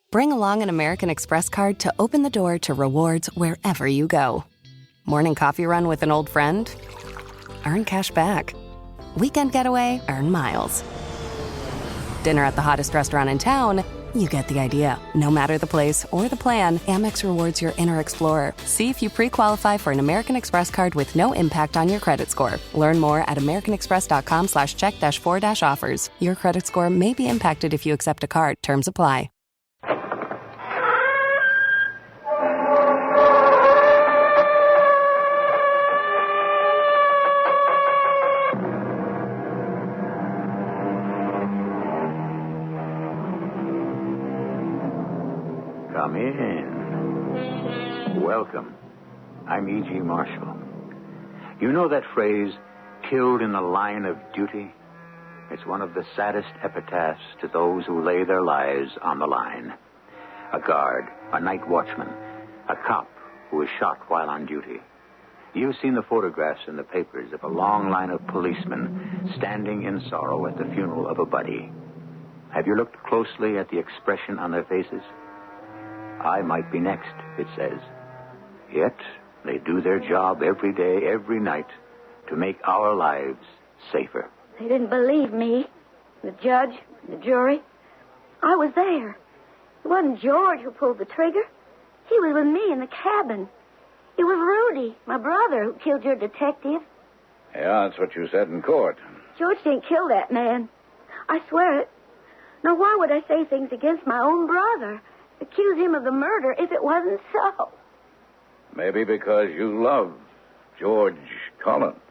Bring along an American Express card to open the door to rewards wherever you go. Morning coffee run with an old friend? Earn cash back. Weekend getaway? Earn miles. Dinner at the hottest restaurant in town? You get the idea. No matter the place or the plan, Amex rewards your inner explorer. See if you pre-qualify for an American Express card with no impact on your credit score. Learn more at americanexpress.com/check-4-offers. Your credit score may be impacted if you accept a card. Terms apply. Come in. Welcome. I'm E.G. Marshall. You know that phrase, killed in the line of duty? It's one of the saddest epitaphs to those who lay their lives on the line. A guard, a night watchman, a cop who was shot while on duty. You've seen the photographs in the papers of a long line of policemen standing in sorrow at the funeral of a buddy. Have you looked closely at the expression on their faces? I might be next, it says. Yet, they do their job every day, every night, to make our lives safer. They didn't believe me. The judge, the jury. I was there. It wasn't George who pulled the trigger. He was with me in the cabin. It was Rudy, my brother, who killed your detective. Yeah, that's what you said in court. George didn't kill that man. I swear it. Now, why would I say things against my own brother? Accuse him of the murder if it wasn't so. Maybe because you love George Collins.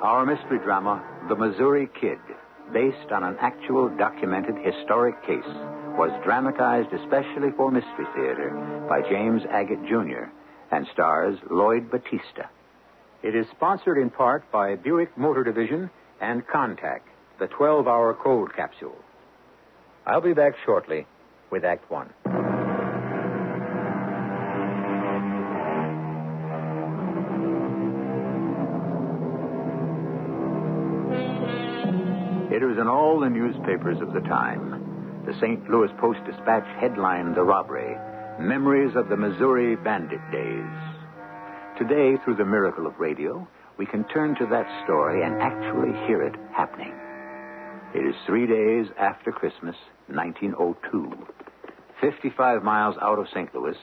Our mystery drama, The Missouri Kid, based on an actual documented historic case, was dramatized especially for Mystery Theater by James Agate Jr. and stars Lloyd Battista. It is sponsored in part by Buick Motor Division and Contact, the 12-hour cold capsule. I'll be back shortly with Act One. It was in all the newspapers of the time. The St. Louis Post-Dispatch headlined the robbery, Memories of the Missouri Bandit Days. Today, through the miracle of radio, we can turn to that story and actually hear it happening. It is 3 days after Christmas, 1902. 55 miles out of St. Louis,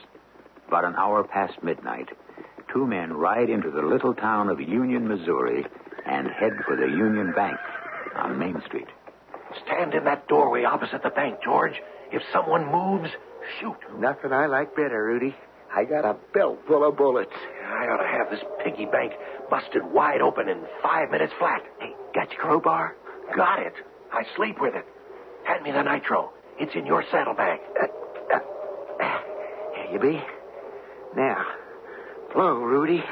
about an hour past midnight, two men ride into the little town of Union, Missouri, and head for the Union Bank on Main Street. Stand in that doorway opposite the bank, George. If someone moves, shoot. Nothing I like better, Rudy. I got a belt full of bullets. I ought to have this piggy bank busted wide open in 5 minutes flat. Hey, got your crowbar? Got it. I sleep with it. Hand me the nitro. It's in your saddlebag. Here you be. Now, blow, Rudy.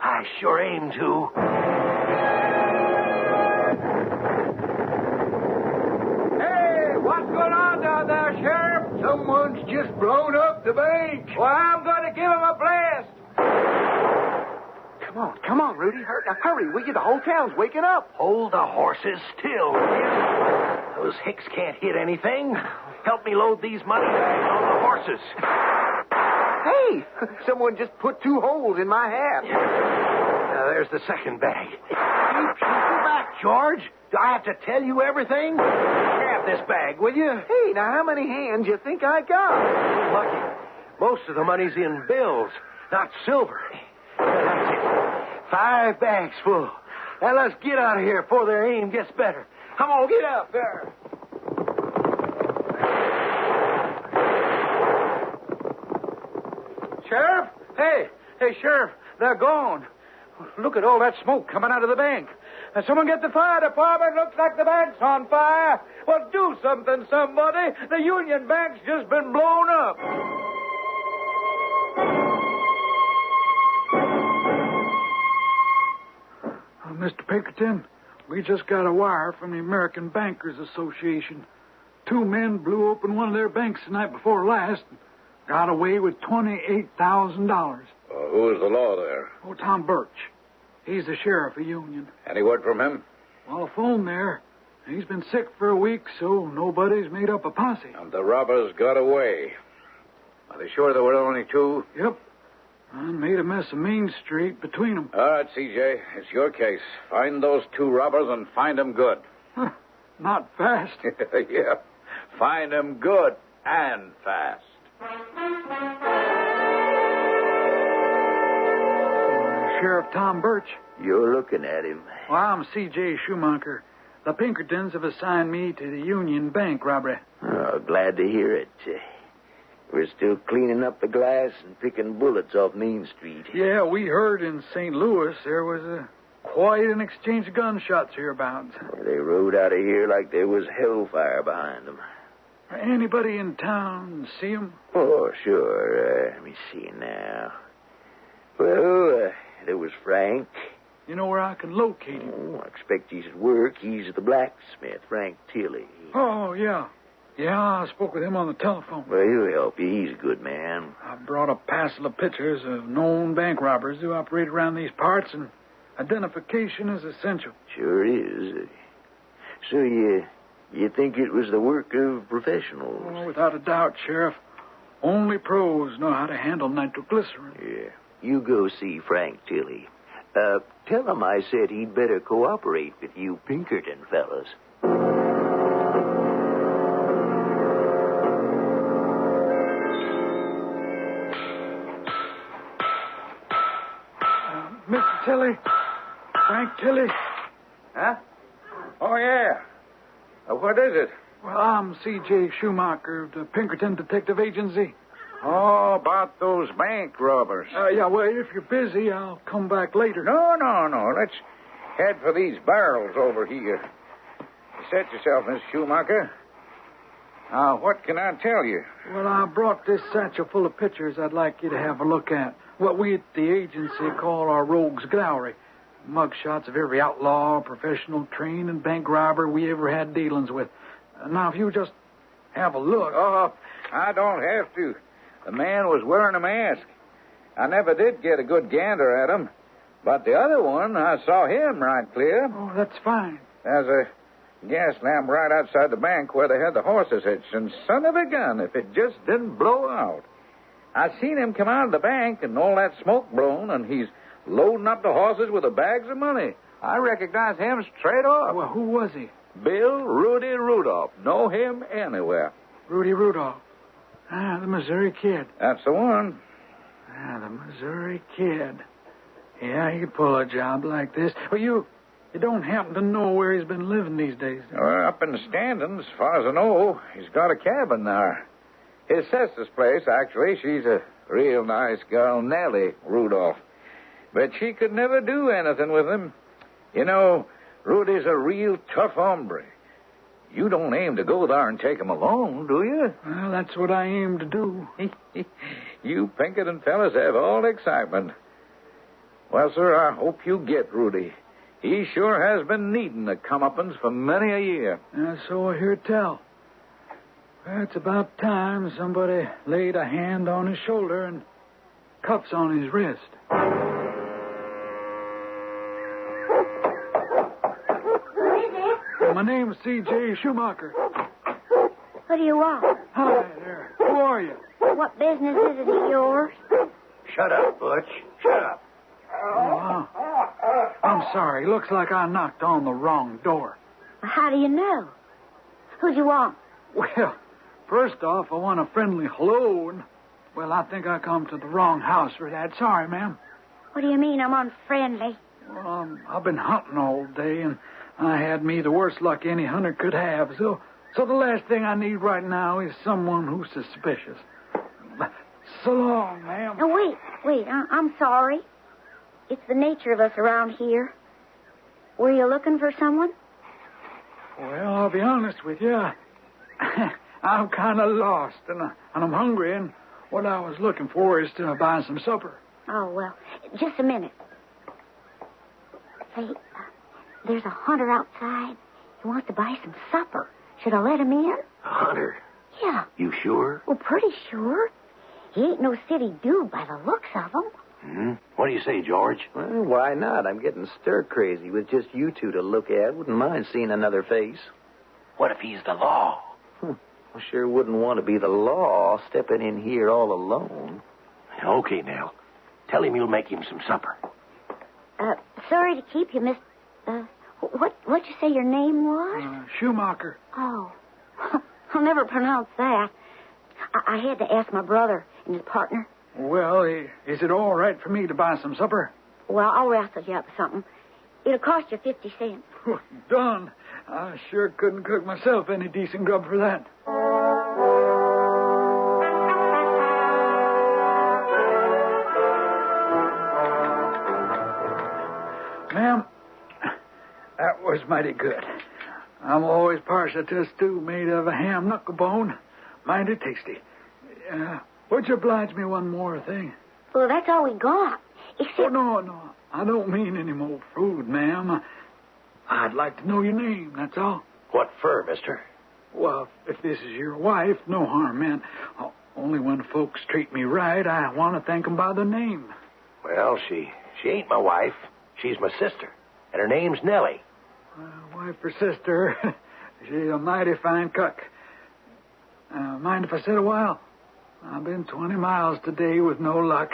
I sure aim to. Hey, what's going on down there, Sheriff? Someone's just blown up the bank. Well, I'm going to give him a blast. Come on, Rudy. Hurry, will you? The whole town's waking up. Hold the horses still, will you? Those hicks can't hit anything. Help me load these money bags on the horses. Hey, someone just put 2 holes in my hat. There's the second bag. Keep shooting back, George. Do I have to tell you everything? Grab this bag, will you? Hey, now how many hands you think I got? You're lucky. Most of the money's in bills, not silver. That's it. 5 bags full. Now let's get out of here before their aim gets better. Come on, get out there. Sheriff? Hey, Sheriff, they're gone. Look at all that smoke coming out of the bank. Now, someone get the fire department. Looks like the bank's on fire. Well, do something, somebody. The Union Bank's just been blown up. Mr. Pinkerton, we just got a wire from the American Bankers Association. 2 men blew open one of their banks the night before last and got away with $28,000. Who is the law there? Oh, Tom Birch. He's the sheriff of Union. Any word from him? Well, the phone there. He's been sick for a week, so nobody's made up a posse. And the robbers got away. Are they sure there were only two? Yep. And made a mess of Main Street between them. All right, CJ. It's your case. Find those two robbers and find them good. Huh. Not fast. Yeah. Find them good and fast. Sheriff Tom Birch. You're looking at him. Well, I'm C.J. Schumacher. The Pinkertons have assigned me to the Union Bank robbery. Oh, glad to hear it. We're still cleaning up the glass and picking bullets off Main Street. Yeah, we heard in St. Louis there was quite an exchange of gunshots hereabouts. They rode out of here like there was hellfire behind them. Anybody in town see 'em? Oh, sure. Let me see now. Well, there was Frank. You know where I can locate him? Oh, I expect he's at work. He's the blacksmith, Frank Tilley. Oh, yeah. Yeah, I spoke with him on the telephone. Well, he'll help you. He's a good man. I brought a parcel of pictures of known bank robbers who operate around these parts, and identification is essential. Sure is. So you think it was the work of professionals? Oh, without a doubt, Sheriff. Only pros know how to handle nitroglycerin. Yeah. You go see Frank Tilley. Tell him I said he'd better cooperate with you Pinkerton fellas. Mr. Tilley? Frank Tilley? Huh? Oh, yeah. What is it? Well, I'm C.J. Schumacher of the Pinkerton Detective Agency. Oh, about those bank robbers. Yeah, well, if you're busy, I'll come back later. No. Let's head for these barrels over here. Set yourself, Miss Schumacher. What can I tell you? Well, I brought this satchel full of pictures I'd like you to have a look at. What we at the agency call our rogues gallery. Mugshots of every outlaw, professional, trained, and bank robber we ever had dealings with. Now, if you just have a look. Oh, I don't have to. The man was wearing a mask. I never did get a good gander at him. But the other one, I saw him right clear. Oh, that's fine. There's a gas lamp right outside the bank where they had the horses hitched, and son of a gun, if it just didn't blow out. I seen him come out of the bank and all that smoke blown, and he's loading up the horses with the bags of money. I recognize him straight off. Well, who was he? Bill Rudy Rudolph. Know him anywhere. Rudy Rudolph. The Missouri Kid. That's the one. The Missouri Kid. Yeah, he could pull a job like this. Well, you don't happen to know where he's been living these days, do you? Up in the Standings, as far as I know. He's got a cabin there. His sister's place, actually. She's a real nice girl, Nellie Rudolph. But she could never do anything with him. You know, Rudy's a real tough hombre. You don't aim to go there and take him alone, do you? Well, that's what I aim to do. You Pinkerton fellas have all the excitement. Well, sir, I hope you get Rudy. He sure has been needing the comeuppance for many a year. So I hear tell. Well, it's about time somebody laid a hand on his shoulder and cuffs on his wrist. My name's C.J. Schumacher. What do you want? Hi there. Who are you? What business is it of yours? Shut up, Butch. Shut up. Oh, I'm sorry. Looks like I knocked on the wrong door. How do you know? Who'd you want? Well, first off, I want a friendly hello, and, well, I think I come to the wrong house for that. Sorry, ma'am. What do you mean I'm unfriendly? Well, I've been hunting all day, and I had me the worst luck any hunter could have. So the last thing I need right now is someone who's suspicious. So long, ma'am. Oh, wait. I'm sorry. It's the nature of us around here. Were you looking for someone? Well, I'll be honest with you. I'm kind of lost, and I'm hungry, and what I was looking for is to buy some supper. Oh, well, just a minute. Say, there's a hunter outside. He wants to buy some supper. Should I let him in? Hunter? Yeah. You sure? Well, pretty sure. He ain't no city dude by the looks of him. What do you say, George? Well, why not? I'm getting stir-crazy with just you two to look at. Wouldn't mind seeing another face. What if he's the law? I sure wouldn't want to be the law stepping in here all alone. Okay, Nell. Tell him you'll make him some supper. Sorry to keep you, Miss... what'd you say your name was? Schumacher. Oh. I'll never pronounce that. I had to ask my brother and his partner. Well, is it all right for me to buy some supper? Well, I'll wrestle you up with something. It'll cost you 50 cents. Done. I sure couldn't cook myself any decent grub for that. Ma'am, that was mighty good. I'm always partial to a stew made of a ham knuckle bone. Mighty tasty. Would you oblige me one more thing? Well, that's all we got. Except... Oh, no. I don't mean any more food, ma'am. I'd like to know your name, that's all. What for, mister? Well, if this is your wife, no harm, man. Only when folks treat me right, I want to thank them by the name. Well, she ain't my wife. She's my sister. And her name's Nellie. Wife or sister, she's a mighty fine cook. Mind if I sit a while? I've been 20 miles today with no luck.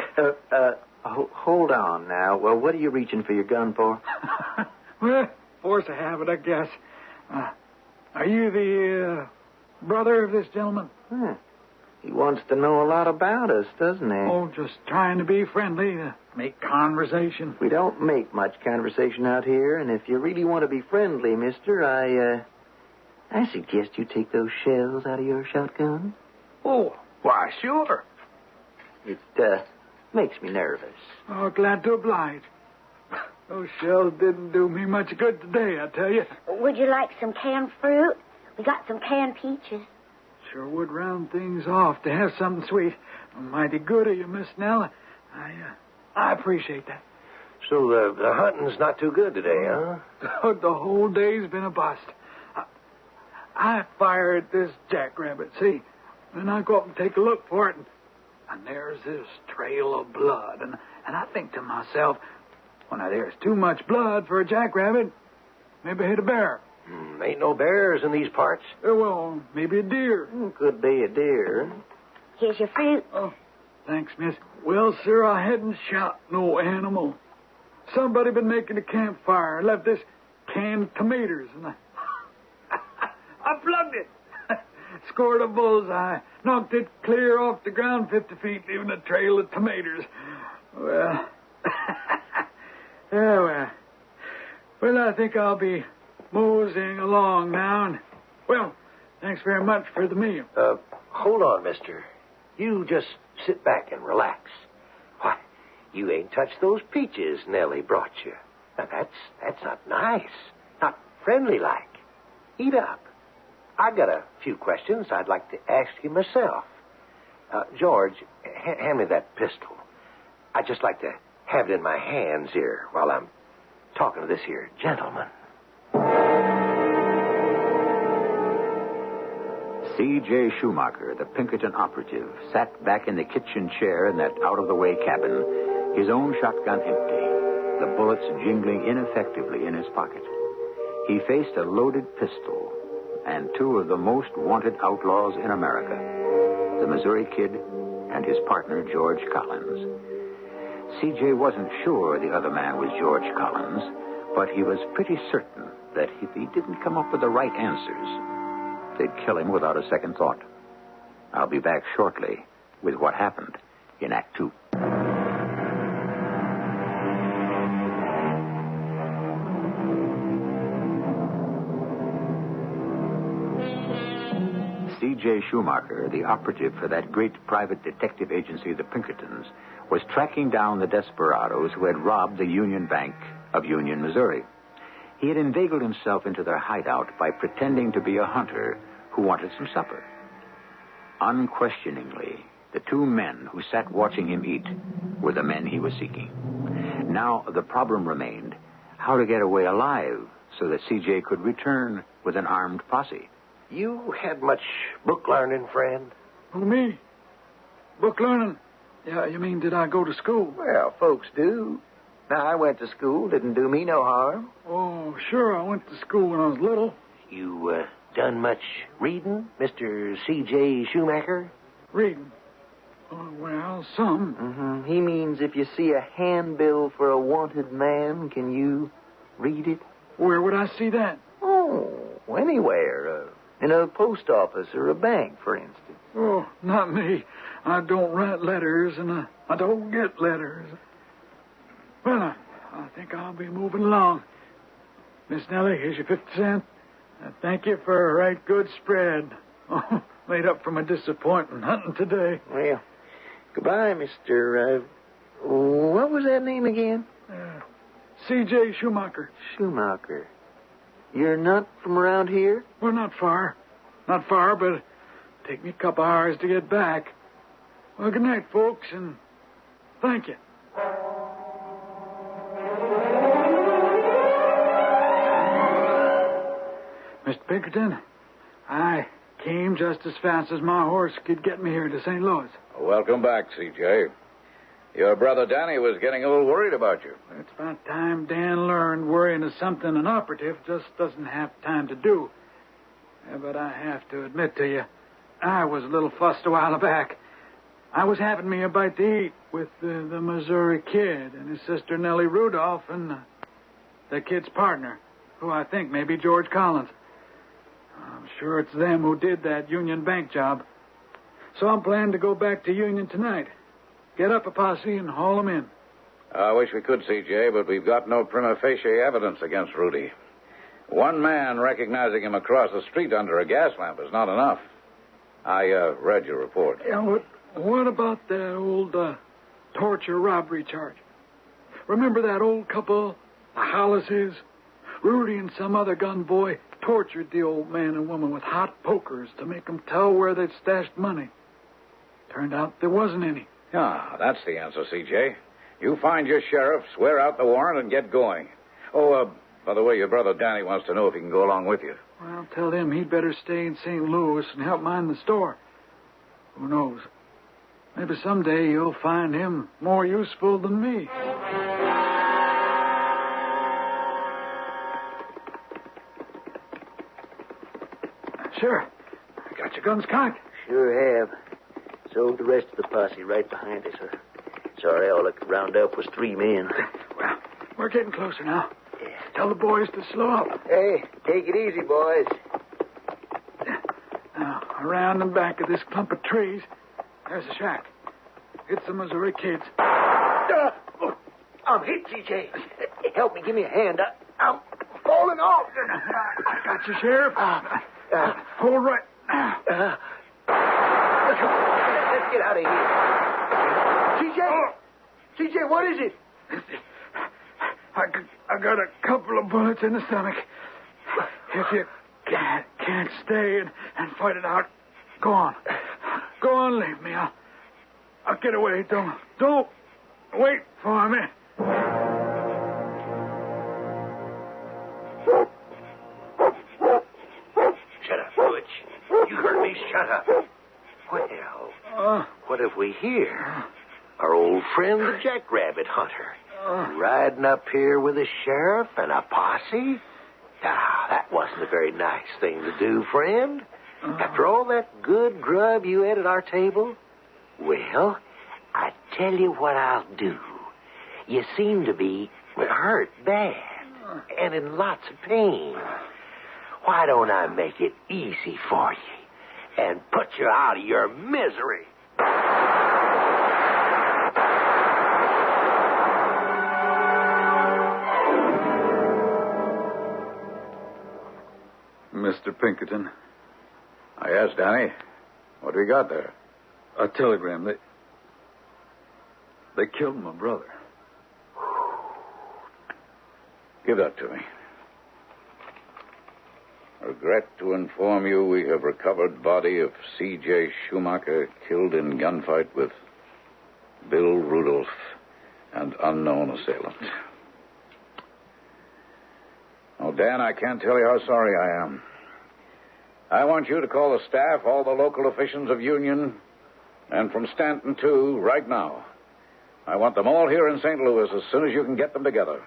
Hold on now. Well, what are you reaching for your gun for? Well, force of habit, I guess. Are you the brother of this gentleman? He wants to know a lot about us, doesn't he? Oh, just trying to be friendly, to make conversation. We don't make much conversation out here, and if you really want to be friendly, mister, I suggest you take those shells out of your shotgun. Oh, why, sure. It makes me nervous. Oh, glad to oblige. Those shells didn't do me much good today, I tell you. Would you like some canned fruit? We got some canned peaches. Sure would round things off to have something sweet. Mighty good of you, Miss Nell. I appreciate that. So the hunting's not too good today, huh? The whole day's been a bust. I fired this jackrabbit, see? And I go up and take a look for it, and there's this trail of blood. And I think to myself, well, now, there's too much blood for a jackrabbit. Maybe I hit a bear. Ain't no bears in these parts. Well, maybe a deer. Could be a deer. Here's your fruit. Oh, thanks, miss. Well, sir, I hadn't shot no animal. Somebody been making a campfire and left this canned tomatoes, and I plugged it. Scored a bullseye. Knocked it clear off the ground 50 feet, leaving a trail of tomatoes. Well, well, I think I'll be moseying along now. And, well, thanks very much for the meal. Hold on, mister. You just sit back and relax. Why, you ain't touched those peaches Nellie brought you. Now, that's not nice. Not friendly-like. Eat up. I got a few questions I'd like to ask you myself. George, hand me that pistol. I'd just like to have it in my hands here while I'm talking to this here gentleman. C.J. Schumacher, the Pinkerton operative, sat back in the kitchen chair in that out-of-the-way cabin, his own shotgun empty, the bullets jingling ineffectively in his pocket. He faced a loaded pistol and two of the most wanted outlaws in America, the Missouri Kid and his partner, George Collins. C.J. wasn't sure the other man was George Collins, but he was pretty certain that if he didn't come up with the right answers, they'd kill him without a second thought. I'll be back shortly with what happened in Act 2. C.J. Schumacher, the operative for that great private detective agency, the Pinkertons, was tracking down the desperados who had robbed the Union Bank of Union, Missouri. He had inveigled himself into their hideout by pretending to be a hunter who wanted some supper. Unquestioningly, the two men who sat watching him eat were the men he was seeking. Now, the problem remained how to get away alive so that C.J. could return with an armed posse. You had much book learning, friend? Who, me? Book learning? Yeah, you mean, did I go to school? Well, folks do. Now, I went to school. Didn't do me no harm. Oh, sure, I went to school when I was little. You done much reading, Mr. C.J. Schumacher? Reading. Oh, well, some. Mm-hmm. He means if you see a handbill for a wanted man, can you read it? Where would I see that? Oh, anywhere. In a post office or a bank, for instance. Oh, not me. I don't write letters, and I don't get letters. Well, I think I'll be moving along. Miss Nellie, here's your 50 cents. Thank you for a right good spread. Oh, made up for my disappointment hunting today. Well, goodbye, Mr. What was that name again? C.J. Schumacher. Schumacher. You're not from around here? Well, not far. Not far, but it'll take me a couple hours to get back. Well, good night, folks, and thank you. Mr. Pinkerton, I came just as fast as my horse could get me here to St. Louis. Welcome back, C.J. Your brother Danny was getting a little worried about you. It's about time Dan learned worrying is something an operative just doesn't have time to do. Yeah, but I have to admit to you, I was a little fussed a while back. I was having me a bite to eat with the Missouri kid and his sister Nellie Rudolph and the kid's partner, who I think may be George Collins. I'm sure it's them who did that Union Bank job. So I'm planning to go back to Union tonight. Get up a posse and haul them in. I wish we could, C.J., but we've got no prima facie evidence against Rudy. One man recognizing him across the street under a gas lamp is not enough. I read your report. Yeah, what about that old torture robbery charge? Remember that old couple, the Hollises? Rudy and some other gun boy tortured the old man and woman with hot pokers to make them tell where they'd stashed money. Turned out there wasn't any. Ah, that's the answer, C.J. You find your sheriff, swear out the warrant, and get going. Oh, by the way, your brother Danny wants to know if he can go along with you. Well, tell him he'd better stay in St. Louis and help mind the store. Who knows? Maybe someday you'll find him more useful than me. Sure. I got your guns cocked. Sure have. So the rest of the posse right behind us. Sorry, all I could round up was 3 men. Well, we're getting closer now. Yeah. Tell the boys to slow up. Hey, take it easy, boys. Now, around the back of this clump of trees, there's a shack. It's the Missouri kids. I'm hit, C.J. Help me, give me a hand. I'm falling off. I got you, Sheriff. Hold right now. Let's get out of here. C.J., what is it? I got a couple of bullets in the stomach. If you can't stay and fight it out, go on. Go on, leave me. I'll get away. Don't wait for me. Shut up, Butch. You heard me. Shut up. Well, what have we here? Our old friend, the jackrabbit hunter. Riding up here with a sheriff and a posse? Ah, that wasn't a very nice thing to do, friend. After all that good grub you ate at our table? Well, I tell you what I'll do. You seem to be hurt bad and in lots of pain. Why don't I make it easy for you and put you out of your misery? Mr. Pinkerton. Yes, Danny. What do we got there? A telegram. They killed my brother. Give that to me. Regret to inform you we have recovered body of C.J. Schumacher killed in gunfight with Bill Rudolph and unknown assailant. Oh, Dan, I can't tell you how sorry I am. I want you to call the staff, all the local officials of Union, And from Stanton, too, right now. I want them all here in St. Louis as soon as you can get them together.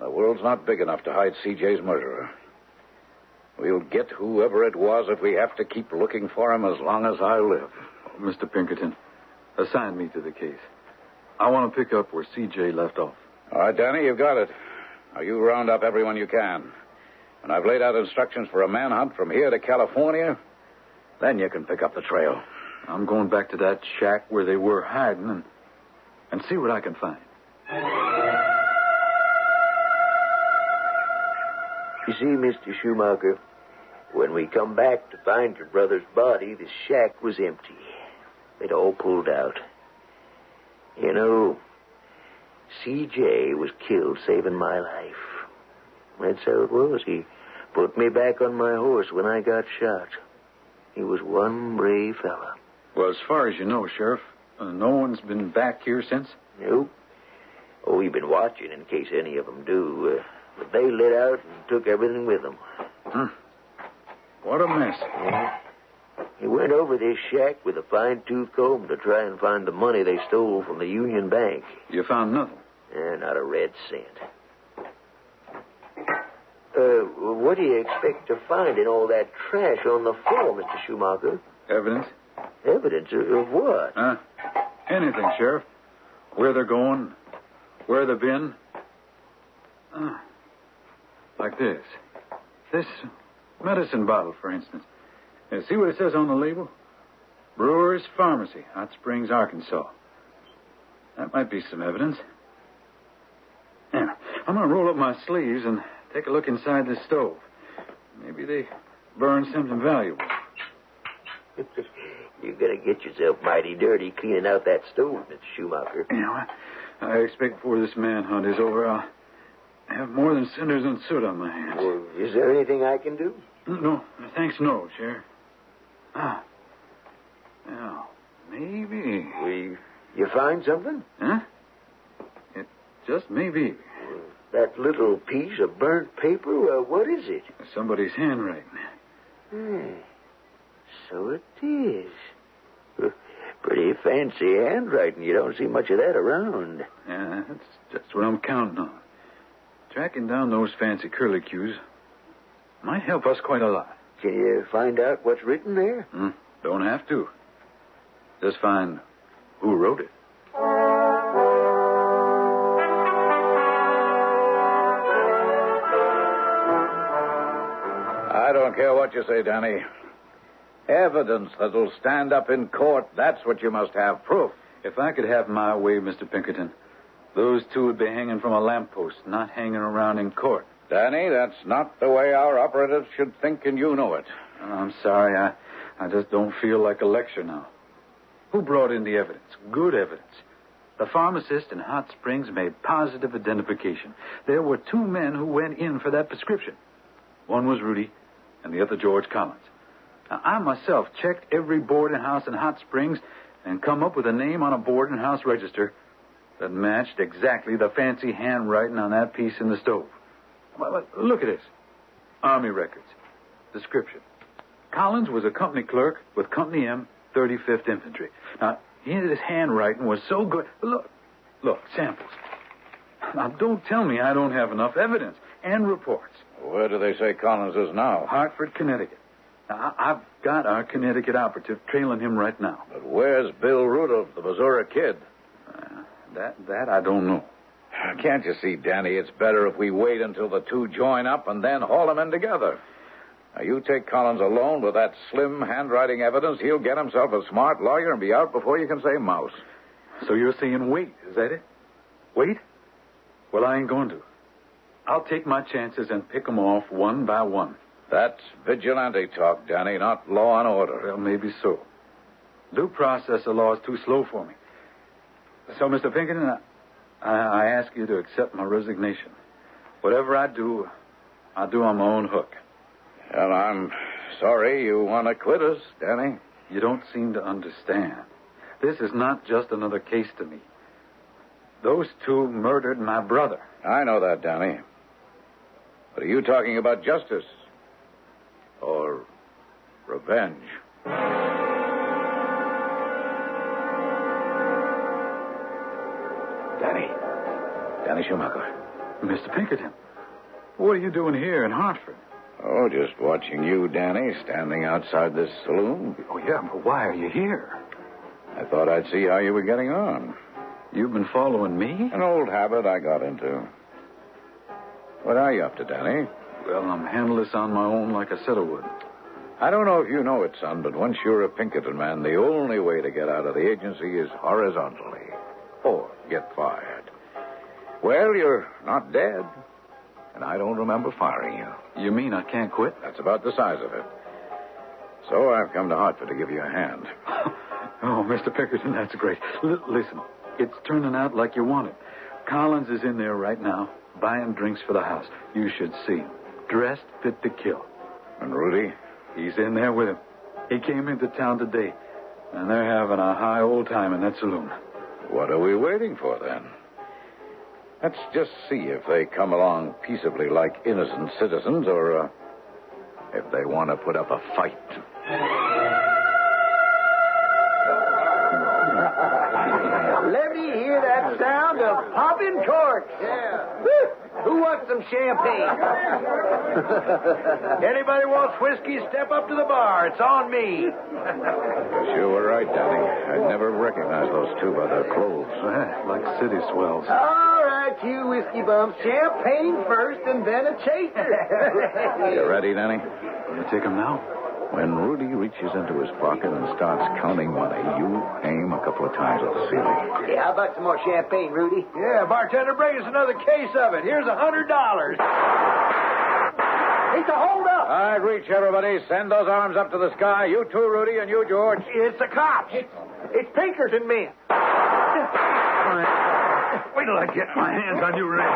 The world's not big enough to hide C.J.'s murderer. We'll get whoever it was if we have to keep looking for him as long as I live. Mr. Pinkerton, assign me to the case. I want to pick up where C.J. left off. All right, Danny, you've got it. Now, you round up everyone you can. And I've laid out instructions for a manhunt from here to California. Then you can pick up the trail. I'm going back to that shack where they were hiding and see what I can find. You see, Mr. Schumacher, when we come back to find your brother's body, the shack was empty. They'd all pulled out. You know, C.J. was killed saving my life. That's how it was. He put me back on my horse when I got shot. He was one brave fella. Well, as far as you know, Sheriff, no one's been back here since? Nope. Oh, we've been watching in case any of them do. But they lit out and took everything with them. What a mess. Yeah. He went over this shack with a fine-tooth comb to try and find the money they stole from the Union Bank. You found nothing? Not a red cent. What do you expect to find in all that trash on the floor, Mr. Schumacher? Evidence? Evidence of what? Anything, Sheriff. Where they're going, where they've been. Like this. This medicine bottle, for instance. See what it says on the label? Brewer's Pharmacy, Hot Springs, Arkansas. That might be some evidence. Yeah, I'm going to roll up my sleeves and take a look inside this stove. Maybe they burned something valuable. You're going to get yourself mighty dirty cleaning out that stove, Mr. Schumacher. You know, I expect before this manhunt is over, I'll have more than cinders and soot on my hands. Well, is there anything I can do? No, thanks, no, Sheriff. Now, maybe. You find something? Huh? It just may be. That little piece of burnt paper, what is it? Somebody's handwriting. So it is. Pretty fancy handwriting. You don't see much of that around. Yeah, that's what I'm counting on. Tracking down those fancy curlicues might help us quite a lot. Can you find out what's written there? Don't have to. Just find who wrote it. I don't care what you say, Danny. Evidence that'll stand up in court, that's what you must have, proof. If I could have my way, Mr. Pinkerton, those two would be hanging from a lamppost, not hanging around in court. Danny, that's not the way our operatives should think, and you know it. I'm sorry, I just don't feel like a lecture now. Who brought in the evidence? Good evidence. The pharmacist in Hot Springs made positive identification. There were two men who went in for that prescription. One was Rudy, and the other George Collins. Now, I myself checked every boarding house in Hot Springs and come up with a name on a boarding house register that matched exactly the fancy handwriting on that piece in the stove. Well, look at this. Army records. Description. Collins was a company clerk with Company M, 35th Infantry. Now, his handwriting was so good. Look, samples. Now, don't tell me I don't have enough evidence and reports. Where do they say Collins is now? Hartford, Connecticut. Now, I've got our Connecticut operative trailing him right now. But where's Bill Rudolph, the Missouri kid? That I don't know. Can't you see, Danny, it's better if we wait until the two join up and then haul them in together. Now, you take Collins alone with that slim handwriting evidence, he'll get himself a smart lawyer and be out before you can say mouse. So you're saying wait, is that it? Wait? Well, I ain't going to. I'll take my chances and pick them off one by one. That's vigilante talk, Danny, not law and order. Well, maybe so. Due process of law is too slow for me. So, Mr. Pinkerton, I ask you to accept my resignation. Whatever I do, I'll do on my own hook. Well, I'm sorry you want to quit us, Danny. You don't seem to understand. This is not just another case to me. Those two murdered my brother. I know that, Danny. But are you talking about justice? Or revenge? Danny Schumacher. Mr. Pinkerton, what are you doing here in Hartford? Oh, just watching you, Danny, standing outside this saloon. Oh, yeah, but why are you here? I thought I'd see how you were getting on. You've been following me? An old habit I got into. What are you up to, Danny? Well, I'm handling this on my own like I said I would. I don't know if you know it, son, but once you're a Pinkerton man, the only way to get out of the agency is horizontally. Or get fired. Well, you're not dead. And I don't remember firing you. You mean I can't quit? That's about the size of it. So I've come to Hartford to give you a hand. Oh, Mr. Pinkerton, that's great. Listen, it's turning out like you want it. Collins is in there right now, buying drinks for the house. You should see him. Dressed fit to kill. And Rudy? He's in there with him. He came into town today, and they're having a high old time in that saloon. What are we waiting for, then? Let's just see if they come along peaceably like innocent citizens, or if they want to put up a fight. Let me hear that sound of popping corks. Yeah. Who wants some champagne? Anybody wants whiskey, step up to the bar. It's on me. You were right, Danny. I'd never recognized those two by their clothes. Like city swells. All right, you whiskey bums. Champagne first and then a chaser. You ready, Danny? Want to take him now? When Rudy reaches into his pocket and starts counting money, you aim a couple of times at the ceiling. Yeah, how about some more champagne, Rudy? Yeah, bartender, bring us another case of it. Here's $100. It's a hold-up. All right, reach, everybody. Send those arms up to the sky. You too, Rudy, and you, George. It's the cops. It's Pinkerton men. Wait till I get my hands on you, Ray.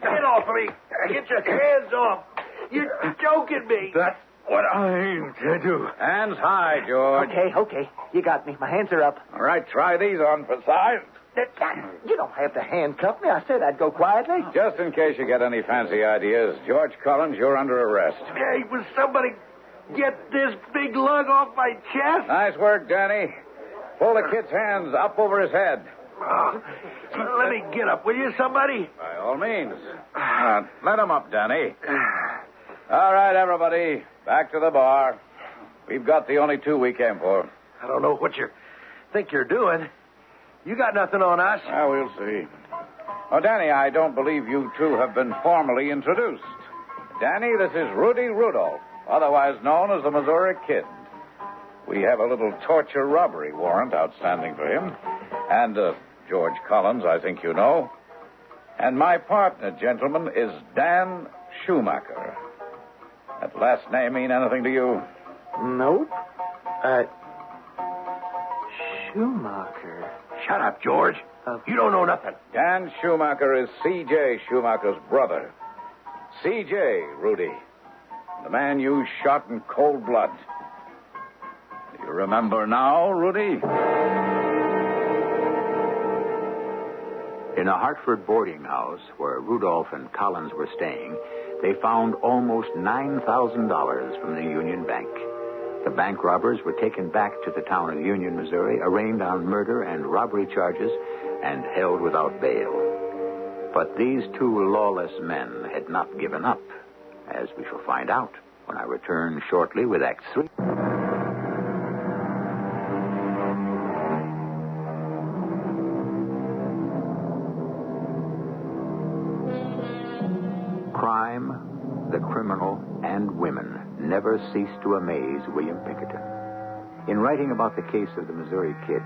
Get off of me. Get your hands off. You're joking me. That's what I aim to do. Hands high, George. Okay. You got me. My hands are up. All right, try these on for size. You don't have to handcuff me. I said I'd go quietly. Just in case you get any fancy ideas, George Collins, you're under arrest. Hey, will somebody get this big lug off my chest? Nice work, Danny. Pull the kid's hands up over his head. Let me get up, will you, somebody? By all means. Let him up, Danny. All right, everybody. Back to the bar. We've got the only two we came for. I don't know what you think you're doing. You got nothing on us. Well, we'll see. Oh, Danny, I don't believe you two have been formally introduced. Danny, this is Rudy Rudolph, otherwise known as the Missouri Kid. We have a little torture robbery warrant outstanding for him. And George Collins, I think you know. And my partner, gentlemen, is Dan Schumacher. That last name mean anything to you? Nope. Schumacher. Shut up, George. You don't know nothing. Dan Schumacher is C.J. Schumacher's brother. C.J., Rudy. The man you shot in cold blood. Do you remember now, Rudy? In a Hartford boarding house where Rudolph and Collins were staying, they found almost $9,000 from the Union Bank. The bank robbers were taken back to the town of Union, Missouri, arraigned on murder and robbery charges, and held without bail. But these two lawless men had not given up, as we shall find out when I return shortly with Act 3. Crime, the criminal, and women never ceased to amaze William Pinkerton. In writing about the case of the Missouri Kid,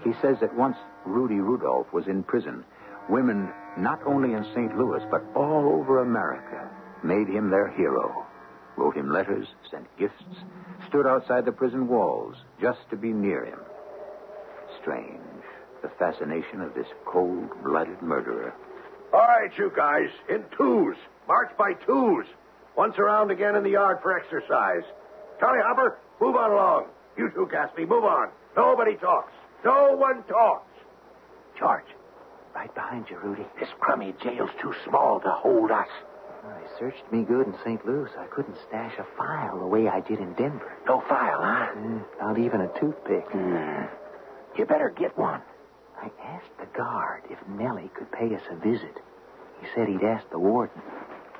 he says that once Rudy Rudolph was in prison, women, not only in St. Louis, but all over America, made him their hero, wrote him letters, sent gifts, stood outside the prison walls just to be near him. Strange, the fascination of this cold-blooded murderer. All right, you guys, in twos. March by twos. Once around again in the yard for exercise. Charlie Hopper, move on along. You two, Gatsby, move on. Nobody talks. No one talks. George, right behind you, Rudy. This crummy jail's too small to hold us. They searched me good in St. Louis. I couldn't stash a file the way I did in Denver. No file, huh? Not even a toothpick. You better get one. I asked the guard if Nellie could pay us a visit. He said he'd ask the warden.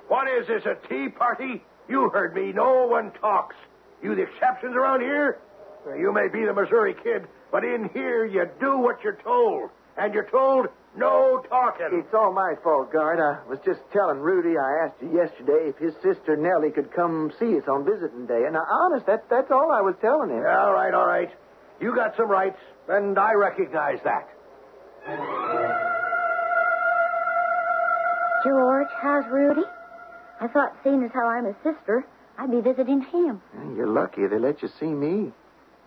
What is this, a tea party? You heard me. No one talks. You the exceptions around here? Well, you may be the Missouri Kid, but in here you do what you're told. And you're told no talking. It's all my fault, guard. I was just telling Rudy I asked you yesterday if his sister Nellie could come see us on visiting day. And honest, that's all I was telling him. Yeah, all right. You got some rights, and I recognize that. George, how's Rudy? I thought, seeing as how I'm his sister, I'd be visiting him. You're lucky they let you see me.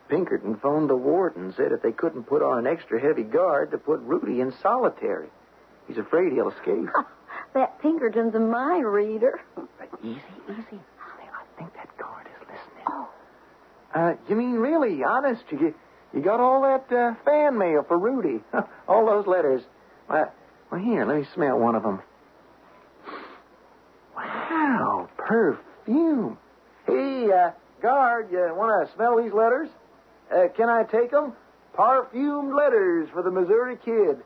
Pinkerton phoned the warden, said if they couldn't put on an extra heavy guard to put Rudy in solitary. He's afraid he'll escape. That Pinkerton's a mind reader. But easy. I think that guard is listening. Oh. You mean really, honest? You got all that fan mail for Rudy? All those letters. Well, here, let me smell one of them. Wow, perfume. Hey, guard, you want to smell these letters? Can I take them? Perfumed letters for the Missouri Kid.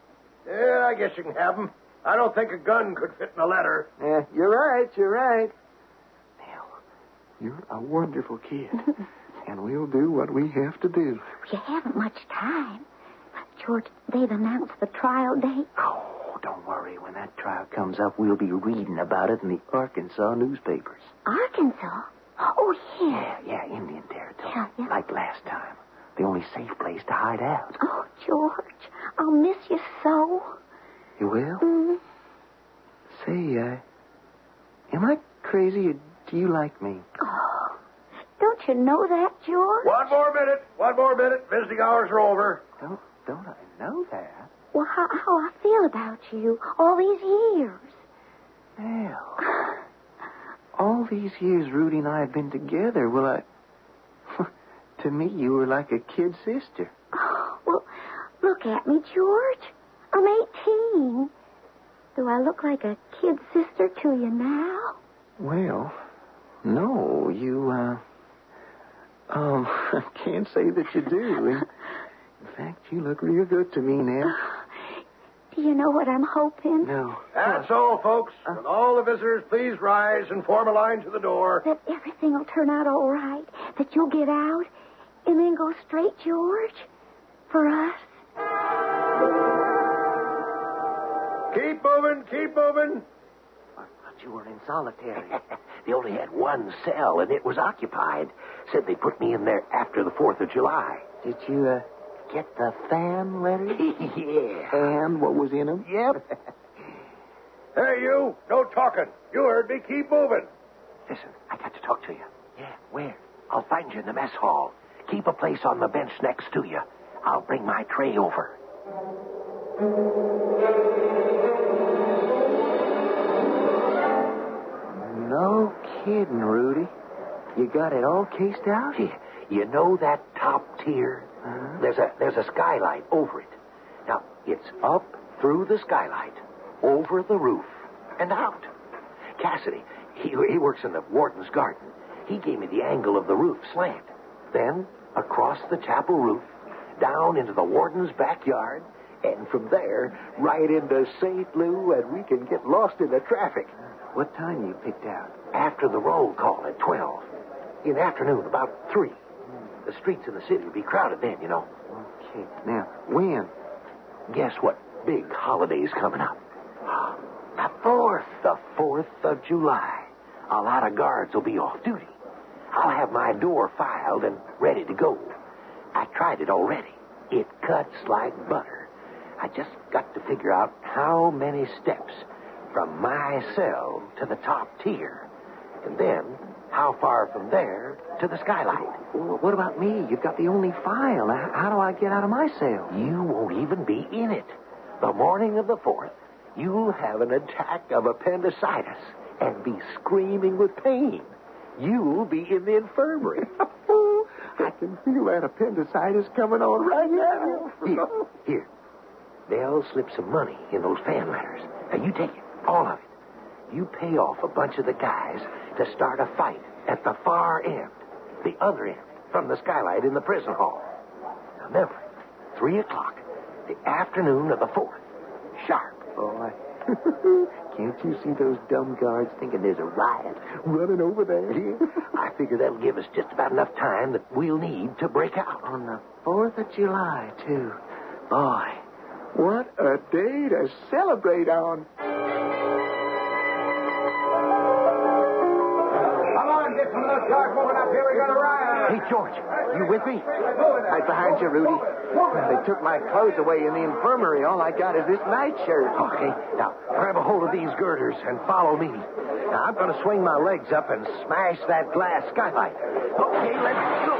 Yeah, I guess you can have them. I don't think a gun could fit in a letter. Yeah, you're right. Nell, you're a wonderful kid. And we'll do what we have to do. You haven't much time. George, they've announced the trial date. Oh, don't worry. When that trial comes up, we'll be reading about it in the Arkansas newspapers. Arkansas? Oh, yeah. Yeah, Indian territory. Yeah. Like last time. The only safe place to hide out. Oh, George, I'll miss you so. You will? Mm. Say, am I crazy or do you like me? Oh, don't you know that, George? One more minute. Visiting hours are over. Don't I know that? Well, how I feel about you all these years. Nell, all these years Rudy and I have been together, to me you were like a kid sister. Oh, well, look at me, George. I'm 18. Do I look like a kid sister to you now? Well, no, you, I can't say that you do. In fact, you look real good to me now. Do you know what I'm hoping? No. That's all, folks. Will all the visitors please rise and form a line to the door? That everything will turn out all right. That you'll get out and then go straight, George, for us. Keep moving. But you were in solitary. They only had one cell, and it was occupied. Said they put me in there after the 4th of July. Did you, get the fan letters? Yeah. And what was in them? Yep. Hey, you. No talking. You heard me. Keep moving. Listen, I got to talk to you. Yeah, where? I'll find you in the mess hall. Keep a place on the bench next to you. I'll bring my tray over. No kidding, Rudy. You got it all cased out? Yeah, you know that top tier? Uh-huh. There's a skylight over it. Now, it's up through the skylight, over the roof, and out. Cassidy, he works in the warden's garden. He gave me the angle of the roof slant. Then, across the chapel roof, down into the warden's backyard, and from there, right into St. Lou, and we can get lost in the traffic. What time you picked out? After the roll call at 12. In the afternoon, about 3. The streets in the city will be crowded then, you know. Okay. Now, when? Guess what big holiday's coming up? The 4th. The 4th of July. A lot of guards will be off duty. I'll have my door filed and ready to go. I tried it already. It cuts like butter. I just got to figure out how many steps from my cell to the top tier. And then, how far from there to the skylight. Well, what about me? You've got the only file. Now, how do I get out of my cell? You won't even be in it. The morning of the 4th, you'll have an attack of appendicitis and be screaming with pain. You'll be in the infirmary. I can feel that appendicitis coming on right now. Here. They'll slip some money in those fan letters. Now, you take it. All of it. You pay off a bunch of the guys to start a fight at the far end. The other end, from the skylight in the prison hall. Now, remember, 3 o'clock. the afternoon of the 4th. Sharp. Boy. Can't you see those dumb guards thinking there's a riot running over there? I figure that'll give us just about enough time that we'll need to break out. On the 4th of July, too. Boy, what a day to celebrate on. Come on, get some of those cars moving up here. We got a riot. Hey, George, you with me? Right behind you, Rudy. They took my clothes away in the infirmary. All I got is this nightshirt. Okay, now grab a hold of these girders and follow me. Now, I'm going to swing my legs up and smash that glass skylight. Okay, let's go.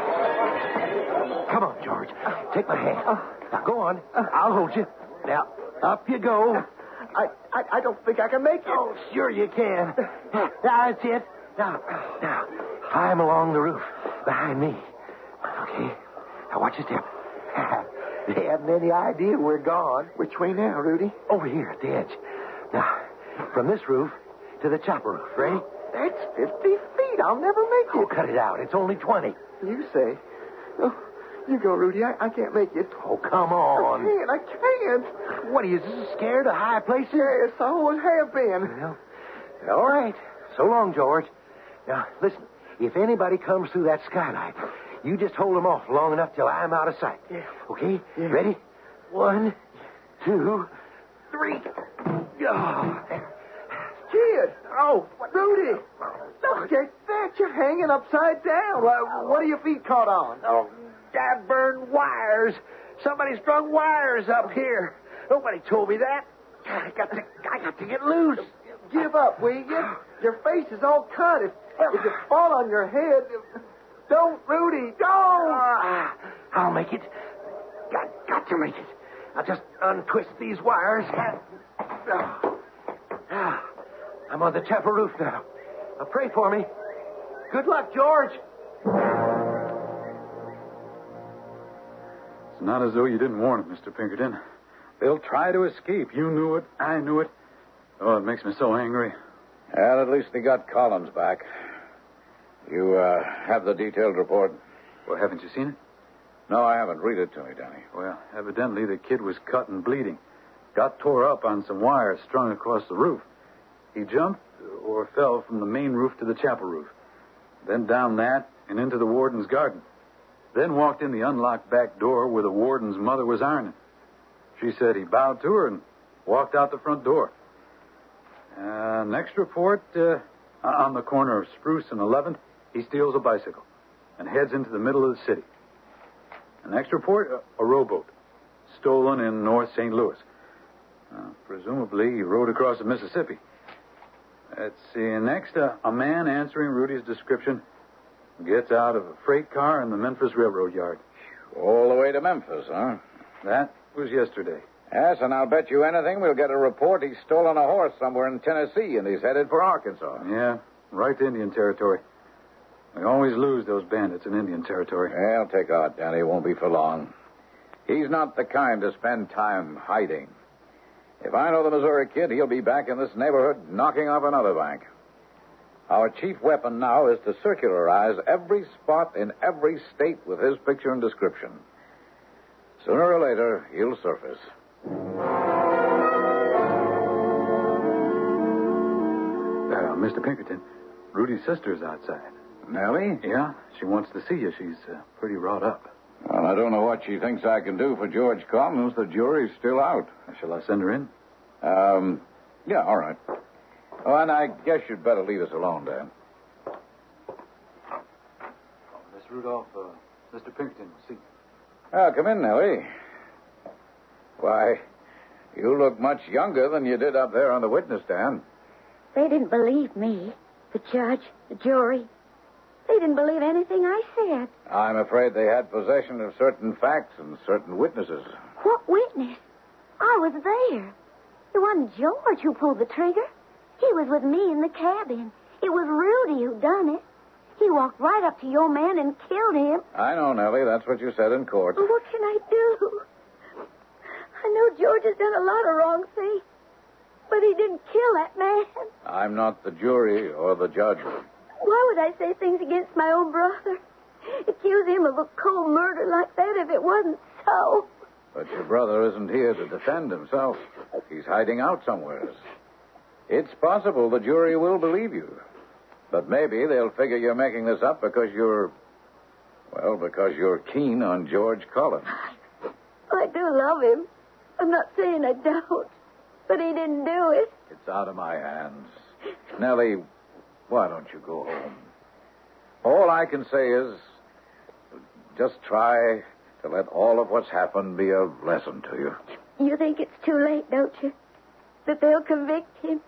Come on, George. Take my hand. Now, go on. I'll hold you. Now, up you go. I don't think I can make it. Oh, sure you can. That's it. Now, climb along the roof behind me. Okay, now watch your step. They haven't any idea we're gone. Which way now, Rudy? Over here at the edge. Now, from this roof to the chopper roof. Ready? That's 50 feet. I'll never make Oh, it. cut it out. It's only 20. You say. Oh, you go, Rudy. I can't make it. Oh, come on. I can't. What are you, scared of high places? Yes, I always have been. Well, all right. So long, George. Now, listen. If anybody comes through that skylight, you just hold them off long enough till I'm out of sight. Yeah. Okay? Yeah. Ready? 1, 2, 3. Oh, Kid. Oh, Rudy. Look at that. You're hanging upside down. What are your feet caught on? oh, dad burned wires. Somebody strung wires up here. Nobody told me that. I got to get loose. Give up, will you? Your face is all cut. If you fall on your head, don't, Rudy, don't. I'll make it. Got to make it. I'll just untwist these wires. I'm on the chapel roof now. Now pray for me. Good luck, George. It's not as though you didn't warn them, Mr. Pinkerton. They'll try to escape. You knew it. I knew it. Oh, it makes me so angry. Well, at least they got Collins back. You have the detailed report? Well, haven't you seen it? No, I haven't. Read it to me, Danny. Well, evidently the kid was cut and bleeding. Got tore up on some wires strung across the roof. He jumped or fell from the main roof to the chapel roof. Then down that and into the warden's garden. Then walked in the unlocked back door where the warden's mother was ironing. She said he bowed to her and walked out the front door. Next report, on the corner of Spruce and 11th, he steals a bicycle and heads into the middle of the city. The next report, a rowboat, stolen in North St. Louis. Presumably, he rode across the Mississippi. Let's see. Next, a man answering Rudy's description gets out of a freight car in the Memphis Railroad yard. All the way to Memphis, huh? That was yesterday. Yes, and I'll bet you anything we'll get a report he's stolen a horse somewhere in Tennessee and he's headed for Arkansas. Yeah, right to Indian territory. We always lose those bandits in Indian territory. Well, take out, Danny. It won't be for long. He's not the kind to spend time hiding. If I know the Missouri Kid, he'll be back in this neighborhood knocking off another bank. Our chief weapon now is to circularize every spot in every state with his picture and description. Sooner or later, he'll surface. Mr. Pinkerton, Rudy's sister's outside. Nellie? Yeah, she wants to see you. She's pretty wrought up. Well, I don't know what she thinks I can do for George Collins. The jury's still out. Shall I send her in? Yeah, all right. Oh, and I guess you'd better leave us alone, Dan. Miss Rudolph, Mr. Pinkerton will see you. Oh, come in, Nellie. Why, you look much younger than you did up there on the witness stand. They didn't believe me. The judge, the jury. They didn't believe anything I said. I'm afraid they had possession of certain facts and certain witnesses. What witness? I was there. It wasn't George who pulled the trigger. He was with me in the cabin. It was Rudy who done it. He walked right up to your man and killed him. I know, Nellie. That's what you said in court. Well, what can I do? I know George has done a lot of wrong things, but he didn't kill that man. I'm not the jury or the judge. Why would I say things against my own brother? Accuse him of a cold murder like that if it wasn't so? But your brother isn't here to defend himself. He's hiding out somewhere. It's possible the jury will believe you. But maybe they'll figure you're making this up because you're keen on George Collins. I do love him. I'm not saying I don't. But he didn't do it. It's out of my hands. Nellie, why don't you go home? All I can say is just try to let all of what's happened be a lesson to you. You think it's too late, don't you? That they'll convict him?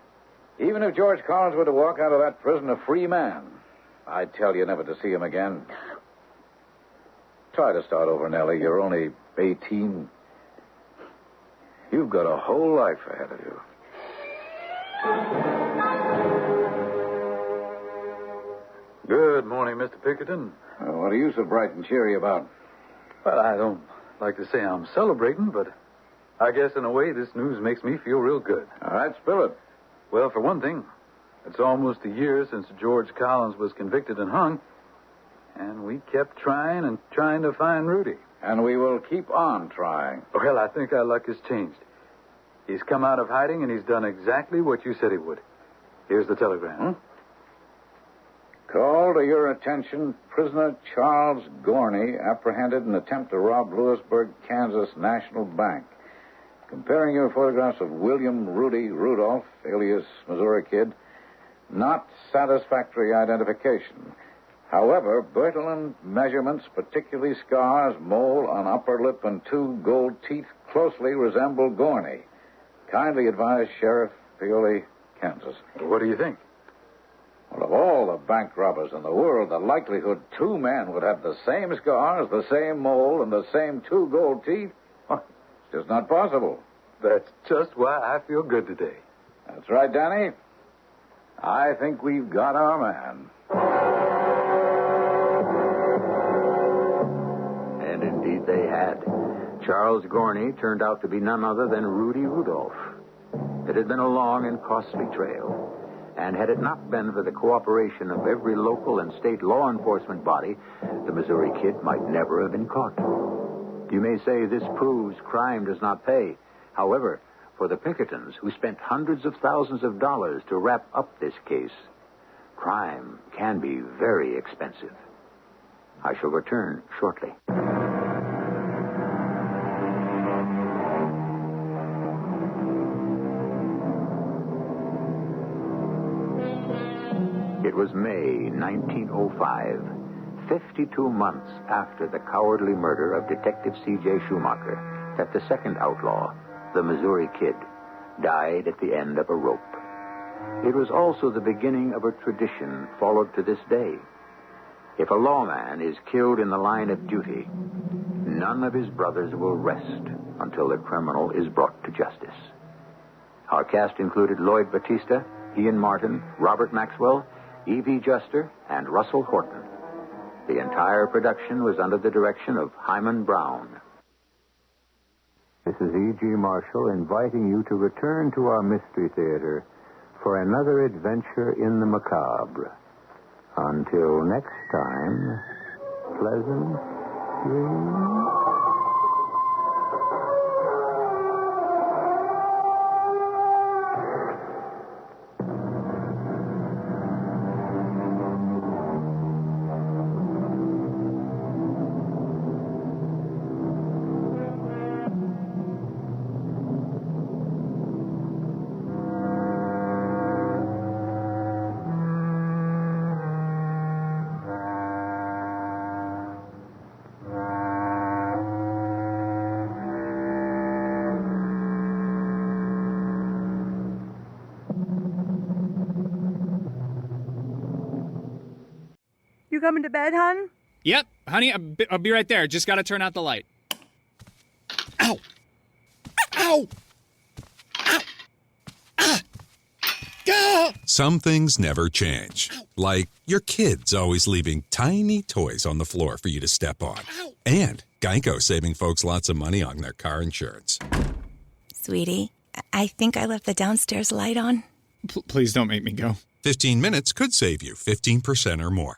Even if George Collins were to walk out of that prison a free man, I'd tell you never to see him again. Try to start over, Nellie. You're only 18. You've got a whole life ahead of you. Good morning, Mr. Pinkerton. What are you so bright and cheery about? Well, I don't like to say I'm celebrating, but I guess in a way this news makes me feel real good. All right, spill it. Well, for one thing, it's almost a year since George Collins was convicted and hung, and we kept trying to find Rudy. And we will keep on trying. Well, I think our luck has changed. He's come out of hiding, and he's done exactly what you said he would. Here's the telegram. Call to your attention, prisoner Charles Gorney, apprehended in attempt to rob Lewisburg, Kansas National Bank. Comparing your photographs of William Rudy Rudolph, alias Missouri Kid, not satisfactory identification. However, Bertillon measurements, particularly scars, mole on upper lip, and 2 gold teeth, closely resemble Gorney. Kindly advise Sheriff Paoli, Kansas. What do you think? Well, of all the bank robbers in the world, the likelihood 2 men would have the same scars, the same mole, and the same 2 gold teeth, it's just not possible. That's just why I feel good today. That's right, Danny. I think we've got our man. And indeed they had. Charles Gorney turned out to be none other than Rudy Rudolph. It had been a long and costly trail. And had it not been for the cooperation of every local and state law enforcement body, the Missouri Kid might never have been caught. You may say this proves crime does not pay. However, for the Pinkertons, who spent hundreds of thousands of dollars to wrap up this case, crime can be very expensive. I shall return shortly. It was May 1905, 52 months after the cowardly murder of Detective C.J. Schumacher, that the second outlaw, the Missouri Kid, died at the end of a rope. It was also the beginning of a tradition followed to this day. If a lawman is killed in the line of duty, none of his brothers will rest until the criminal is brought to justice. Our cast included Lloyd Batista, Ian Martin, Robert Maxwell, E.V. Juster, and Russell Horton. The entire production was under the direction of Hyman Brown. This is E.G. Marshall inviting you to return to our Mystery Theater for another adventure in the macabre. Until next time, pleasant dreams. You coming to bed, hon? Yep, honey, I'll be right there. Just gotta turn out the light. Ow! Ow! Ow! Ah! Ah! Some things never change. Like your kids always leaving tiny toys on the floor for you to step on. And Geico saving folks lots of money on their car insurance. Sweetie, I think I left the downstairs light on. Please don't make me go. 15 minutes could save you 15% or more.